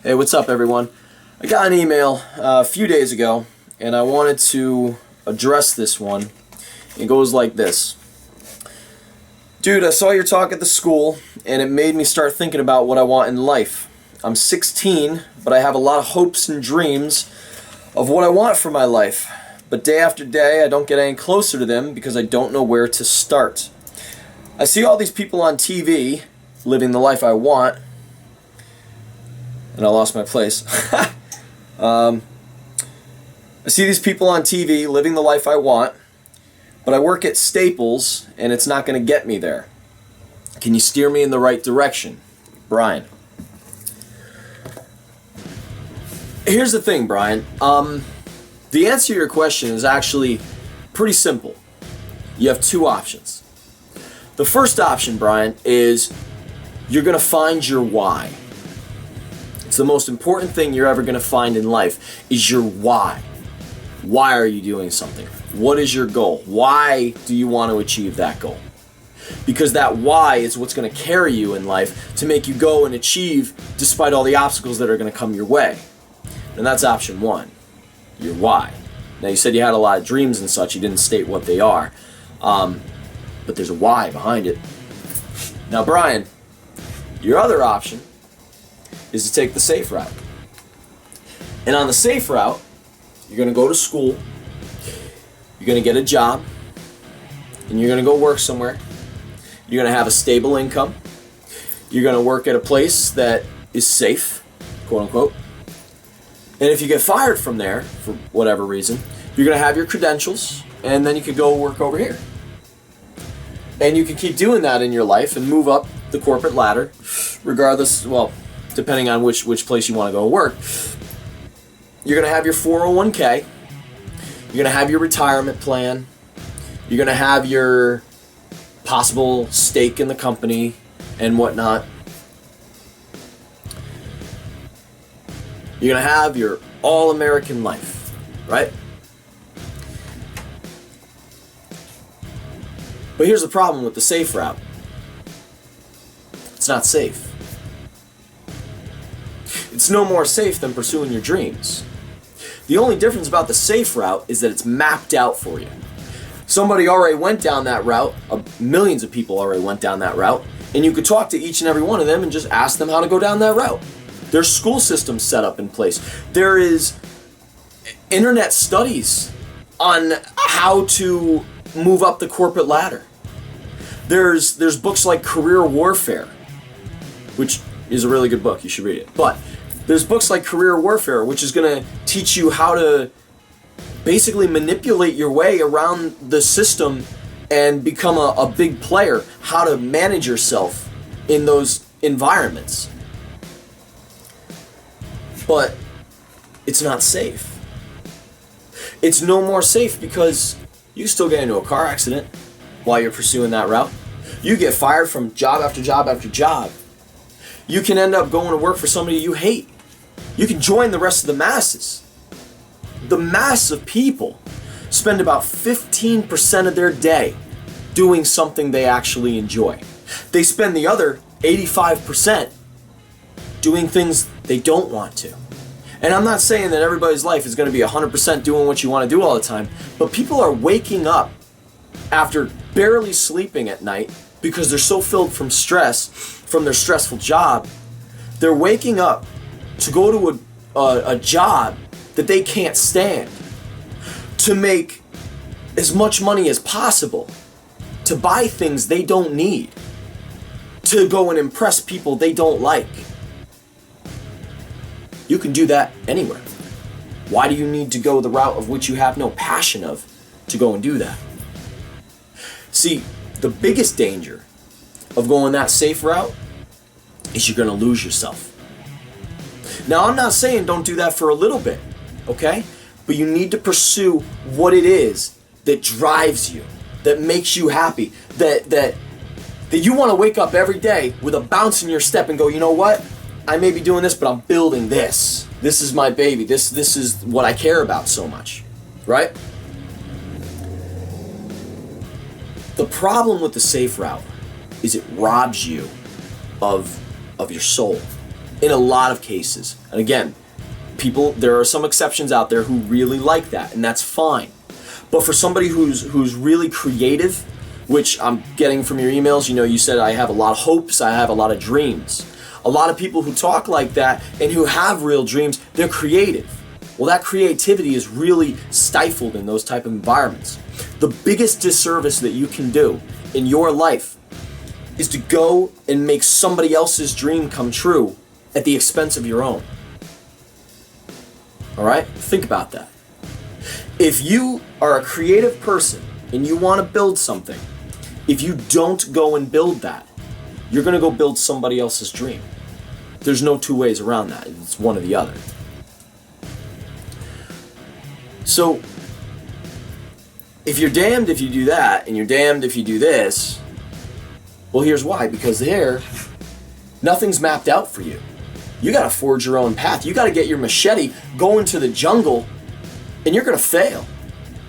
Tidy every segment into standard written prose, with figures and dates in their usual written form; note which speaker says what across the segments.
Speaker 1: Hey, what's up, everyone? I got an email a few days ago, and I wanted to address this one. It goes like this. Dude, I saw your talk at the school, and it made me start thinking about what I want in life. I'm 16, but I have a lot of hopes and dreams of what I want for my life. But day after day, I don't get any closer to them because I don't know where to start. I see all these people on TV living the life I want, and I lost my place. I see these people on TV living the life I want, but I work at Staples and it's not going to get me there. Can you steer me in the right direction? Brian. Here's the thing, Brian. The answer to your question is actually pretty simple. You have two options. The first option, Brian, is you're going to find your why. It's the most important thing you're ever going to find in life is your why. Why are you doing something? What is your goal? Why do you want to achieve that goal? Because that why is what's going to carry you in life to make you go and achieve despite all the obstacles that are going to come your way. And that's option one, your why. Now, you said you had a lot of dreams and such. You didn't state what they are. But there's a why behind it. Now, Brian, your other option is to take the safe route. And on the safe route, you're going to go to school, you're going to get a job, and you're going to go work somewhere. You're going to have a stable income. You're going to work at a place that is safe, quote unquote. And if you get fired from there, for whatever reason, you're going to have your credentials, and then you could go work over here. And you can keep doing that in your life and move up the corporate ladder, regardless, well, depending on which place you want to go work. You're going to have your 401k. You're going to have your retirement plan. You're going to have your possible stake in the company and whatnot. You're going to have your all-American life, right? But here's the problem with the safe route. It's not safe. It's no more safe than pursuing your dreams. The only difference about the safe route is that it's mapped out for you. Somebody already went down that route, millions of people already went down that route, and you could talk to each and every one of them and just ask them how to go down that route. There's school systems set up in place. There is internet studies on how to move up the corporate ladder. There's books like Career Warfare, which is a really good book. You should read it. But there's books like Career Warfare, which is going to teach you how to basically manipulate your way around the system and become a big player, how to manage yourself in those environments. But it's not safe. It's no more safe because you can still get into a car accident while you're pursuing that route. You get fired from job after job after job. You can end up going to work for somebody you hate. You can join the rest of the masses. The mass of people spend about 15% of their day doing something they actually enjoy. They spend the other 85% doing things they don't want to. And I'm not saying that everybody's life is going to be 100% doing what you want to do all the time, but people are waking up after barely sleeping at night because they're so filled from stress, from their stressful job. They're waking up to go to a job that they can't stand, to make as much money as possible, to buy things they don't need, to go and impress people they don't like. You can do that anywhere. Why do you need to go the route of which you have no passion of to go and do that? See, the biggest danger of going that safe route is you're going to lose yourself. Now, I'm not saying don't do that for a little bit, okay? But you need to pursue what it is that drives you, that makes you happy, that you want to wake up every day with a bounce in your step and go, you know what? I may be doing this, but I'm building this. This is my baby. This is what I care about so much, right? The problem with the safe route is it robs you of your soul. in a lot of cases. And again, there are some exceptions out there who really like that, and that's fine. But for somebody who's really creative, which I'm getting from your emails, you said I have a lot of hopes, I have a lot of dreams. A lot of people who talk like that and who have real dreams, they're creative. Well, that creativity is really stifled in those type of environments. The biggest disservice that you can do in your life is to go and make somebody else's dream come true at the expense of your own. All right? Think about that. If you are a creative person and you want to build something, if you don't go and build that, you're going to go build somebody else's dream. There's no two ways around that. It's one or the other. So, if you're damned if you do that, and you're damned if you do this, well, here's why. Because nothing's mapped out for you. You got to forge your own path. You got to get your machete, go into the jungle, and you're going to fail.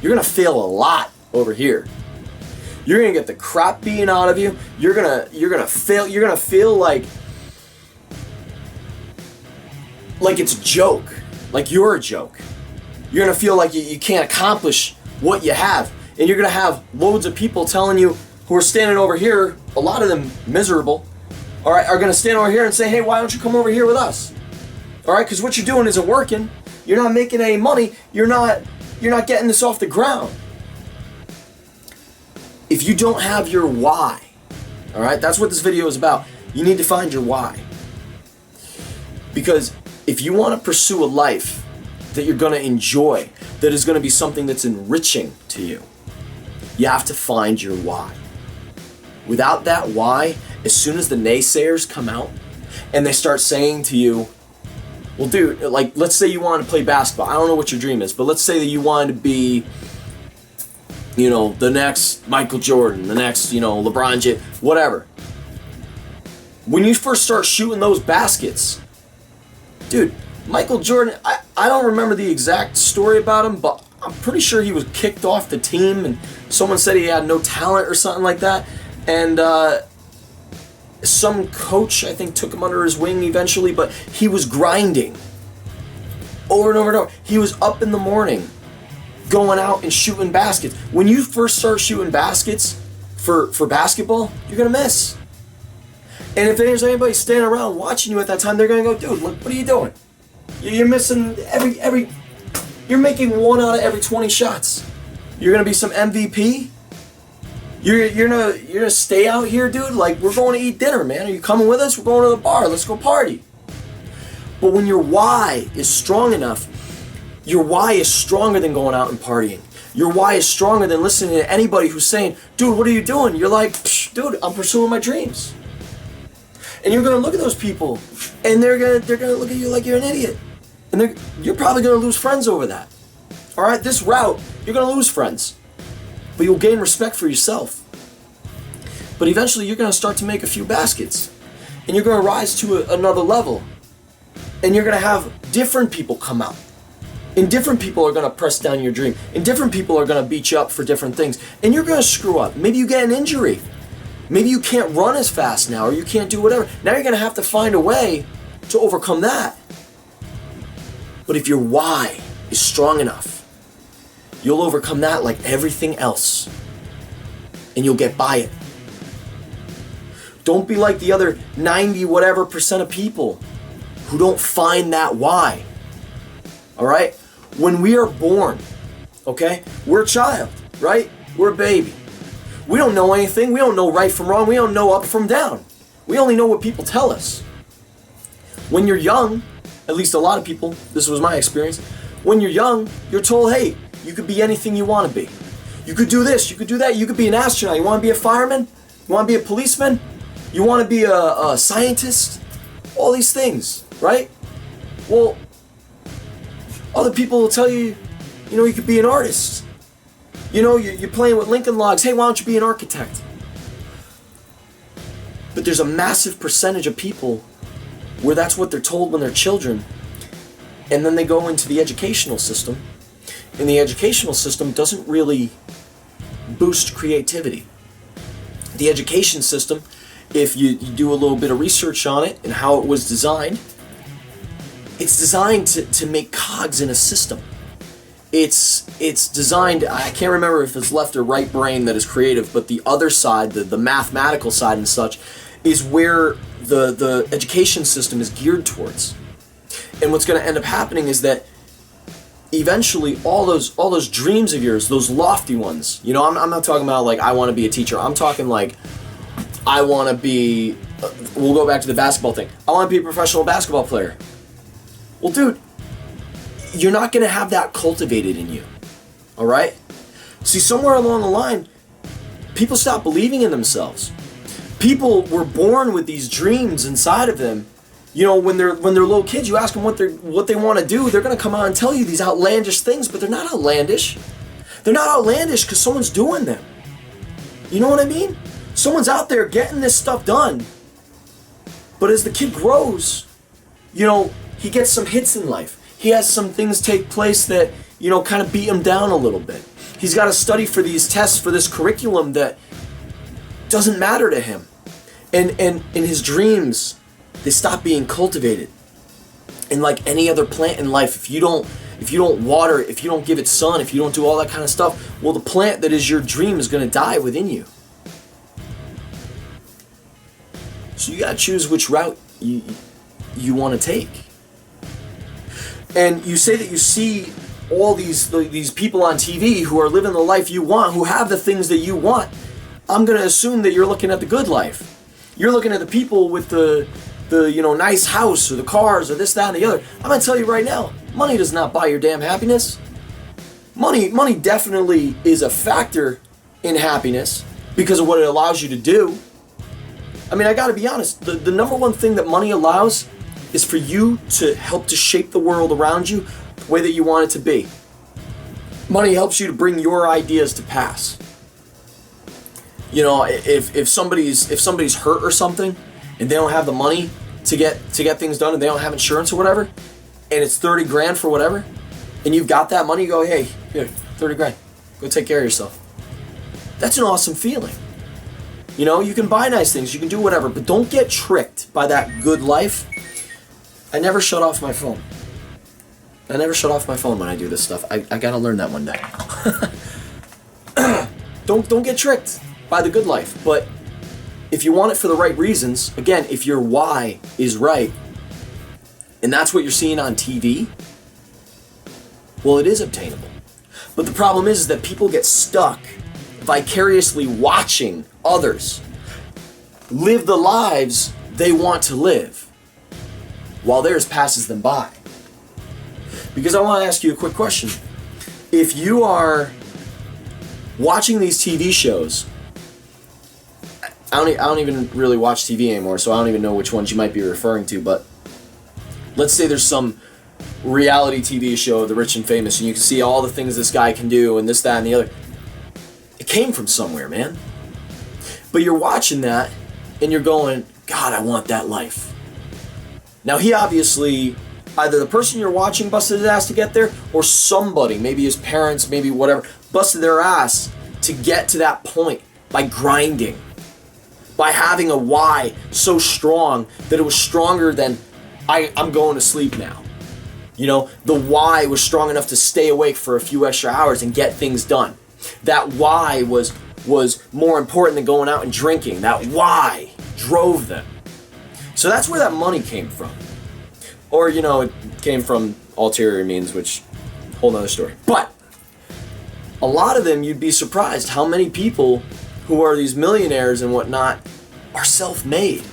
Speaker 1: You're going to fail a lot over here. You're going to get the crap beaten out of you. You're going to fail. You're going to feel like it's a joke. Like you're a joke. You're going to feel like you can't accomplish what you have. And you're going to have loads of people telling you who are standing over here, a lot of them miserable, all right, are going to stand over here and say, hey, why don't you come over here with us? All right, because what you're doing isn't working. You're not making any money. You're not getting this off the ground. If you don't have your why, all right, that's what this video is about. You need to find your why. Because if you want to pursue a life that you're going to enjoy, that is going to be something that's enriching to you, you have to find your why. Without that why, as soon as the naysayers come out and they start saying to you, well, dude, like, let's say you want to play basketball. I don't know what your dream is, but let's say that you wanted to be, the next Michael Jordan, the next, LeBron James, whatever. When you first start shooting those baskets, dude, Michael Jordan, I don't remember the exact story about him, but I'm pretty sure he was kicked off the team and someone said he had no talent or something like that. And some coach, I think, took him under his wing eventually, but he was grinding over and over and over. He was up in the morning going out and shooting baskets. When you first start shooting baskets for basketball, you're going to miss. And if there's anybody standing around watching you at that time, they're going to go, dude, look, what are you doing? You're missing you're making 1 out of every 20 shots. You're going to be some MVP? You're gonna stay out here, dude? Like, we're going to eat dinner, man. Are you coming with us? We're going to the bar. Let's go party. But when your why is strong enough, your why is stronger than going out and partying. Your why is stronger than listening to anybody who's saying, dude, what are you doing? You're like, dude, I'm pursuing my dreams. And you're gonna look at those people, and they're gonna look at you like you're an idiot. And you're probably gonna lose friends over that. All right, this route, you're gonna lose friends. But you'll gain respect for yourself. But eventually you're going to start to make a few baskets. And you're going to rise to another level. And you're going to have different people come out. And different people are going to press down your dream. And different people are going to beat you up for different things. And you're going to screw up. Maybe you get an injury. Maybe you can't run as fast now, or you can't do whatever. Now you're going to have to find a way to overcome that. But if your why is strong enough, you'll overcome that like everything else. And you'll get by it. Don't be like the other 90 whatever percent of people who don't find that why. All right? When we are born, okay, we're a child, right? We're a baby. We don't know anything. We don't know right from wrong. We don't know up from down. We only know what people tell us. When you're young, at least a lot of people, this was my experience, when you're young, you're told, hey, you could be anything you want to be. You could do this, you could do that, you could be an astronaut. You want to be a fireman? You want to be a policeman? You want to be a scientist? All these things, right? Well, other people will tell you, you could be an artist. You're playing with Lincoln Logs. Hey, why don't you be an architect? But there's a massive percentage of people where that's what they're told when they're children. And then they go into the educational system. And the educational system doesn't really boost creativity. The education system, if you do a little bit of research on it and how it was designed, it's designed to make cogs in a system. It's designed, I can't remember if it's left or right brain that is creative, but the other side, the mathematical side and such, is where the education system is geared towards. And what's going to end up happening is that eventually all those dreams of yours, those lofty ones, you know, I'm not talking about like I want to be a teacher. I'm talking like I want to be, we'll go back to the basketball thing. I want to be a professional basketball player. Well, dude, you're not going to have that cultivated in you. All right? See, somewhere along the line, people stop believing in themselves. People were born with these dreams inside of them. You know, when they're little kids, you ask them what they want to do, they're going to come out and tell you these outlandish things, but they're not outlandish. They're not outlandish because someone's doing them. You know what I mean? Someone's out there getting this stuff done. But as the kid grows, you know, he gets some hits in life. He has some things take place that, you know, kind of beat him down a little bit. He's got to study for these tests, for this curriculum that doesn't matter to him. And in his dreams, they stop being cultivated. And like any other plant in life, if you don't water it, if you don't give it sun, if you don't do all that kind of stuff, well, the plant that is your dream is going to die within you. So you got to choose which route you want to take. And you say that you see all these people on TV who are living the life you want, who have the things that you want. I'm going to assume that you're looking at the good life. You're looking at the people with the you know, nice house or the cars or this, that, and the other. I'm going to tell you right now, money does not buy your damn happiness. Money definitely is a factor in happiness because of what it allows you to do. I mean, I got to be honest, the number one thing that money allows is for you to help to shape the world around you the way that you want it to be. Money helps you to bring your ideas to pass. You know, if somebody's hurt or something and they don't have the money to get things done and they don't have insurance or whatever, and it's 30 grand for whatever, and you've got that money, you go, hey, here, 30 grand, go take care of yourself. That's an awesome feeling. You know, you can buy nice things, you can do whatever, but don't get tricked by that good life. I never shut off my phone. I never shut off my phone when I do this stuff. I gotta learn that one day. Don't get tricked by the good life. But if you want it for the right reasons, again, if your why is right, and that's what you're seeing on TV, well, it is obtainable. But the problem is that people get stuck vicariously watching others live the lives they want to live while theirs passes them by. Because I want to ask you a quick question. If you are watching these TV shows, I don't even really watch TV anymore, so I don't even know which ones you might be referring to, but let's say there's some reality TV show, The Rich and Famous, and you can see all the things this guy can do and this, that, and the other. It came from somewhere, man. But you're watching that and you're going, God, I want that life. Now he obviously, either the person you're watching busted his ass to get there, or somebody, maybe his parents, maybe whatever, busted their ass to get to that point by grinding, by having a why so strong that it was stronger than I'm going to sleep now. You know, the why was strong enough to stay awake for a few extra hours and get things done. That why was more important than going out and drinking. That why drove them. So that's where that money came from. Or, you know, it came from ulterior means, which, whole nother story. But a lot of them, you'd be surprised how many people who are these millionaires and whatnot are self-made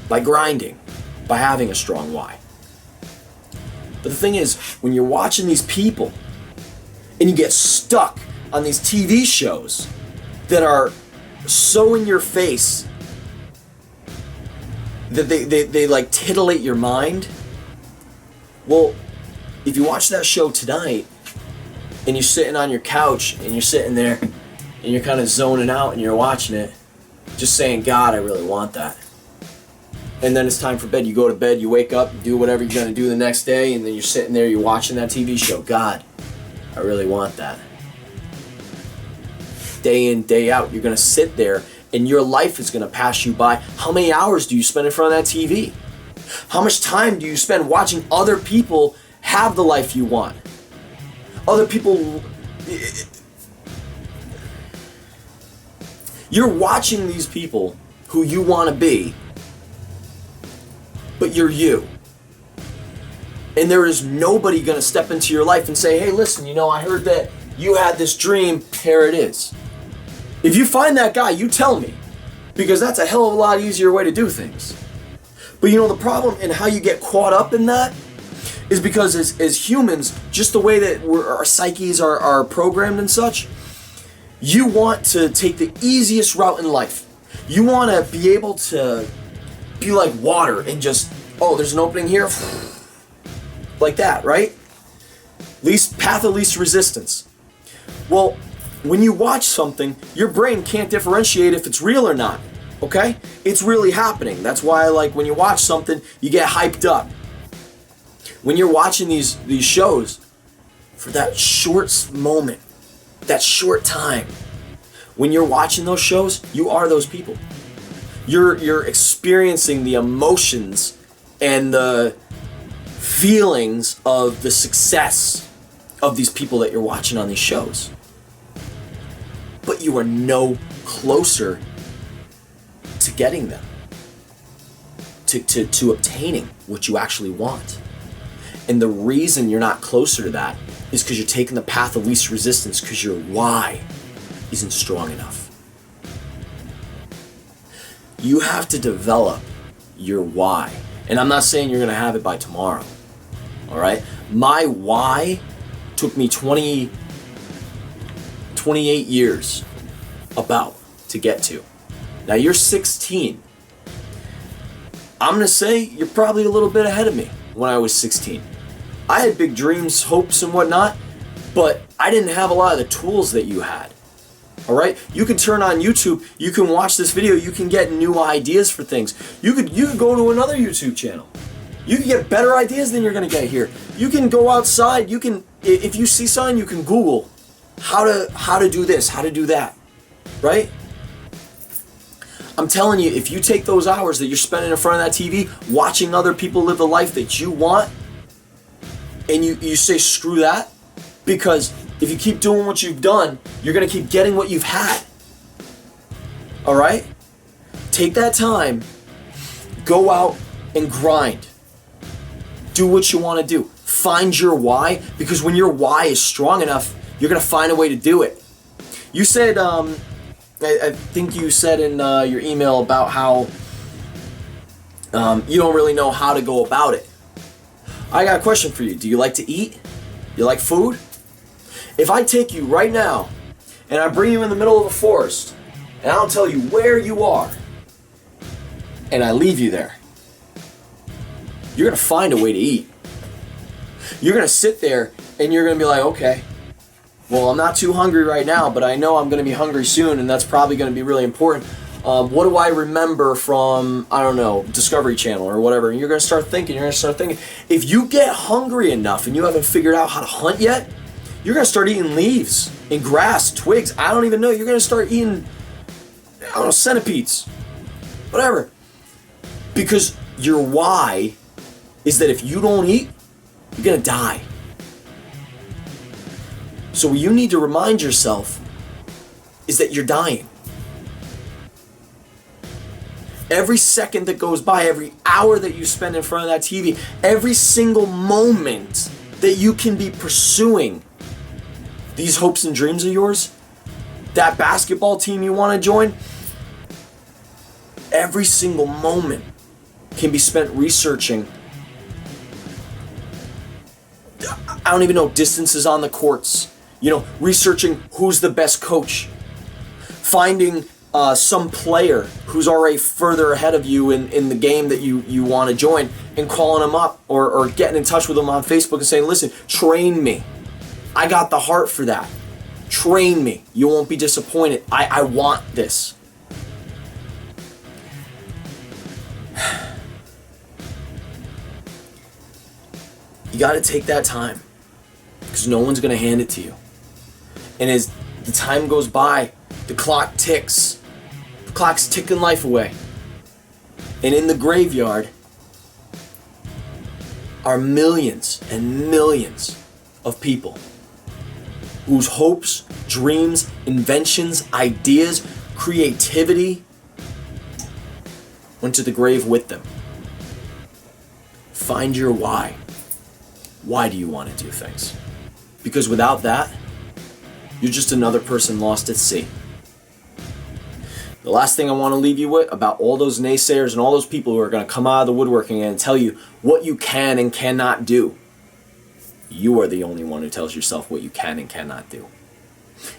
Speaker 1: by grinding, by having a strong why. But the thing is, when you're watching these people and you get stuck on these TV shows that are so in your face that they like titillate your mind. Well, if you watch that show tonight and you're sitting on your couch and you're sitting there and you're kind of zoning out and you're watching it, just saying, God, I really want that. And then it's time for bed. You go to bed, you wake up, you do whatever you're going to do the next day, and then you're sitting there, you're watching that TV show. God, I really want that. Day in, day out, you're going to sit there and your life is going to pass you by. How many hours do you spend in front of that TV? How much time do you spend watching other people have the life you want? Other people... You're watching these people who you want to be, but you're you. And there is nobody going to step into your life and say, hey, listen, I heard that you had this dream. Here it is. If you find that guy, you tell me. Because that's a hell of a lot easier way to do things. But the problem in how you get caught up in that is because as humans, just the way that our psyches are programmed and such, you want to take the easiest route in life. You want to be able to be like water and just, there's an opening here. Like that, right? Path of least resistance. Well, when you watch something, your brain can't differentiate if it's real or not. Okay? It's really happening. That's why, when you watch something, you get hyped up. When you're watching these shows, for that short moment, that short time, when you're watching those shows, you are those people. You're experiencing the emotions and the feelings of the success of these people that you're watching on these shows. But you are no closer to getting them, to obtaining what you actually want. And the reason you're not closer to that is because you're taking the path of least resistance, because your why isn't strong enough. You have to develop your why. And I'm not saying you're going to have it by tomorrow. All right? My why took me 28 years to get to. Now you're 16. I'm going to say you're probably a little bit ahead of me when I was 16. I had big dreams, hopes, and whatnot, but I didn't have a lot of the tools that you had. All right? You can turn on YouTube, you can watch this video, you can get new ideas for things. You could go to another YouTube channel. You can get better ideas than you're going to get here. You can go outside, if you see something, you can Google how to do this, how to do that. Right? I'm telling you, if you take those hours that you're spending in front of that TV, watching other people live the life that you want, and you say screw that, because if you keep doing what you've done, you're going to keep getting what you've had. All right? Take that time, go out and grind. Do what you want to do. Find your why, because when your why is strong enough, you're going to find a way to do it. You said, I think you said in your email about how you don't really know how to go about it. I got a question for you. Do you like to eat? You like food? If I take you right now and I bring you in the middle of a forest and I don't tell you where you are and I leave you there, you're going to find a way to eat. You're going to sit there and you're going to be like, okay, well, I'm not too hungry right now, but I know I'm going to be hungry soon, and that's probably going to be really important. What do I remember from, I don't know, Discovery Channel or whatever? And you're going to start thinking, If you get hungry enough and you haven't figured out how to hunt yet, you're going to start eating leaves and grass, twigs. I don't even know. You're going to start eating, centipedes, whatever. Because your why is that if you don't eat, you're going to die. So what you need to remind yourself is that you're dying. Every second that goes by, every hour that you spend in front of that TV, every single moment that you can be pursuing these hopes and dreams of yours, that basketball team you want to join, every single moment can be spent researching, I don't even know, distances on the courts. Researching who's the best coach, finding some player who's already further ahead of you in the game that you want to join, and calling them up or getting in touch with them on Facebook and saying, listen, train me. I got the heart for that. Train me. You won't be disappointed. I want this. You got to take that time, because no one's going to hand it to you. And as the time goes by, the clock ticks. The clock's ticking life away. And in the graveyard, are millions and millions of people whose hopes, dreams, inventions, ideas, creativity went to the grave with them. Find your why. Why do you want to do things? Because without that, you're just another person lost at sea. The last thing I want to leave you with about all those naysayers and all those people who are going to come out of the woodworking and tell you what you can and cannot do. You are the only one who tells yourself what you can and cannot do.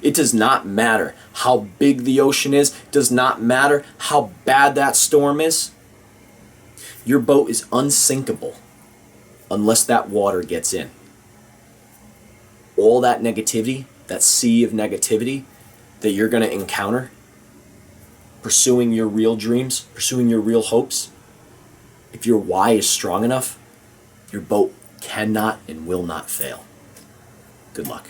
Speaker 1: It does not matter how big the ocean is. It does not matter how bad that storm is. Your boat is unsinkable unless that water gets in. All that negativity, that sea of negativity that you're going to encounter, pursuing your real dreams, pursuing your real hopes, if your why is strong enough, your boat cannot and will not fail. Good luck.